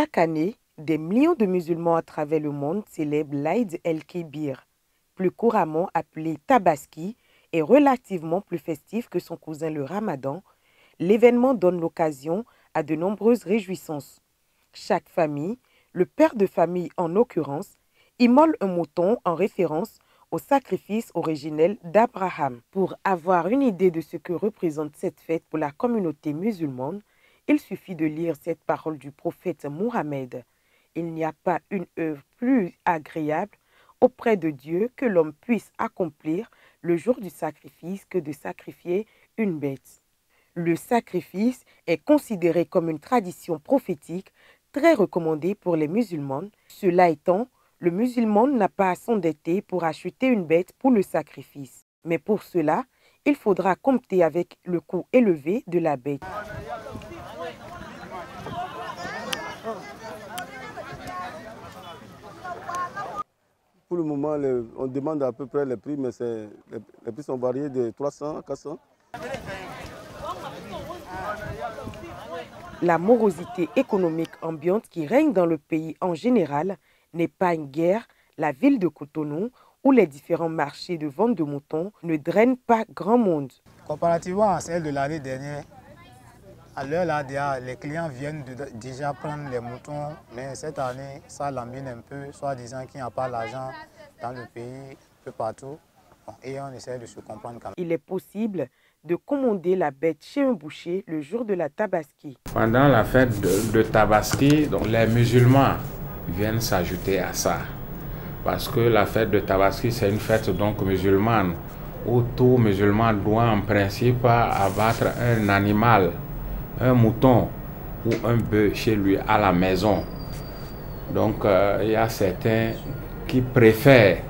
Chaque année, des millions de musulmans à travers le monde célèbrent l'Aïd el-Kébir, plus couramment appelé Tabaski, et relativement plus festif que son cousin le Ramadan. L'événement donne l'occasion à de nombreuses réjouissances. Chaque famille, le père de famille en l'occurrence, immole un mouton en référence au sacrifice originel d'Abraham. Pour avoir une idée de ce que représente cette fête pour la communauté musulmane, il suffit de lire cette parole du prophète Mohammed. Il n'y a pas une œuvre plus agréable auprès de Dieu que l'homme puisse accomplir le jour du sacrifice que de sacrifier une bête. Le sacrifice est considéré comme une tradition prophétique très recommandée pour les musulmans. Cela étant, le musulman n'a pas à s'endetter pour acheter une bête pour le sacrifice. Mais pour cela, il faudra compter avec le coût élevé de la bête. Pour le moment, on demande à peu près les prix, mais les prix sont variés de 300 à 400. La morosité économique ambiante qui règne dans le pays en général n'est pas une guerre. La ville de Cotonou, où les différents marchés de vente de moutons ne drainent pas grand monde. Comparativement à celle de l'année dernière, à l'heure là, les clients viennent déjà prendre les moutons, mais cette année, ça l'embine un peu, soit disant qu'il n'y a pas l'argent dans le pays, un peu partout, et on essaie de se comprendre quand même. Il est possible de commander la bête chez un boucher le jour de la Tabaski. Pendant la fête de Tabaski, donc les musulmans viennent s'ajouter à ça. Parce que la fête de Tabaski, c'est une fête donc musulmane, où tout musulman doit en principe abattre un animal, un mouton ou un bœuf chez lui à la maison. Donc il y a certains qui préfèrent,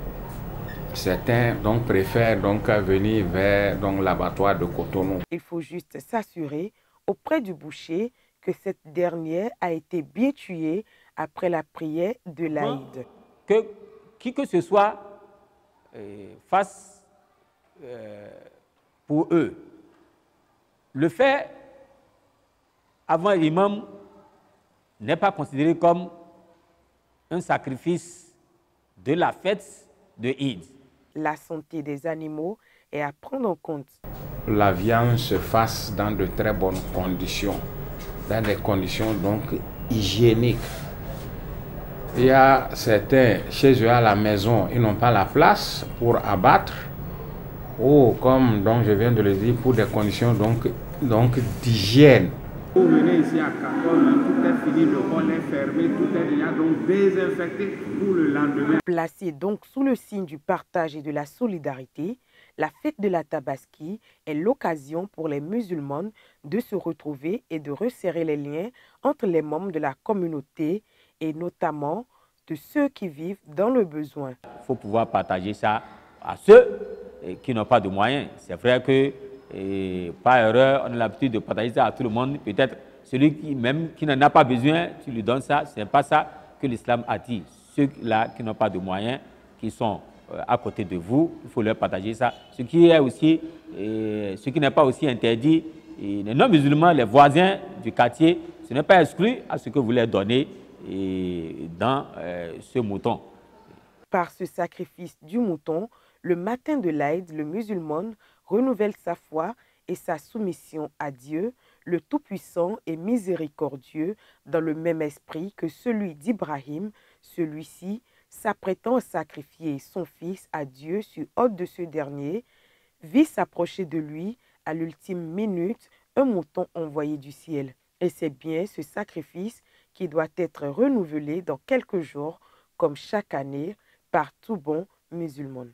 préfèrent venir vers l'abattoir de Cotonou. Il faut juste s'assurer auprès du boucher que cette dernière a été bien tuée après la prière de l'Aïd. Que qui que ce soit fasse pour eux. Le fait avant l'imam n'est pas considéré comme un sacrifice de la fête de Eid. La santé des animaux est à prendre en compte. La viande se fasse dans de très bonnes conditions, dans des conditions donc hygiéniques. Il y a certains, chez eux à la maison, ils n'ont pas la place pour abattre, ou comme donc, je viens de le dire, pour des conditions donc d'hygiène. Vous venez ici à Katon, tout est fini, le bol est fermé, tout est déjà donc désinfecté pour le lendemain. Placée donc sous le signe du partage et de la solidarité, la fête de la Tabaski est l'occasion pour les musulmans de se retrouver et de resserrer les liens entre les membres de la communauté et notamment de ceux qui vivent dans le besoin. Il faut pouvoir partager ça à ceux qui n'ont pas de moyens. C'est vrai que, par erreur, on a l'habitude de partager ça à tout le monde. Peut-être celui qui n'en a pas besoin, tu lui donnes ça. Ce n'est pas ça que l'islam a dit. Ceux-là qui n'ont pas de moyens, qui sont à côté de vous, il faut leur partager ça. Ce qui n'est pas aussi interdit, les non-musulmans, les voisins du quartier, ce n'est pas exclu à ce que vous leur donnez dans ce mouton. Par ce sacrifice du mouton, le matin de l'Aïd, le musulman renouvelle sa foi et sa soumission à Dieu, le Tout-Puissant et Miséricordieux, dans le même esprit que celui d'Ibrahim. Celui-ci, s'apprêtant à sacrifier son fils à Dieu sur ordre de ce dernier, vit s'approcher de lui à l'ultime minute un mouton envoyé du ciel. Et c'est bien ce sacrifice qui doit être renouvelé dans quelques jours, comme chaque année, par tout bon musulman.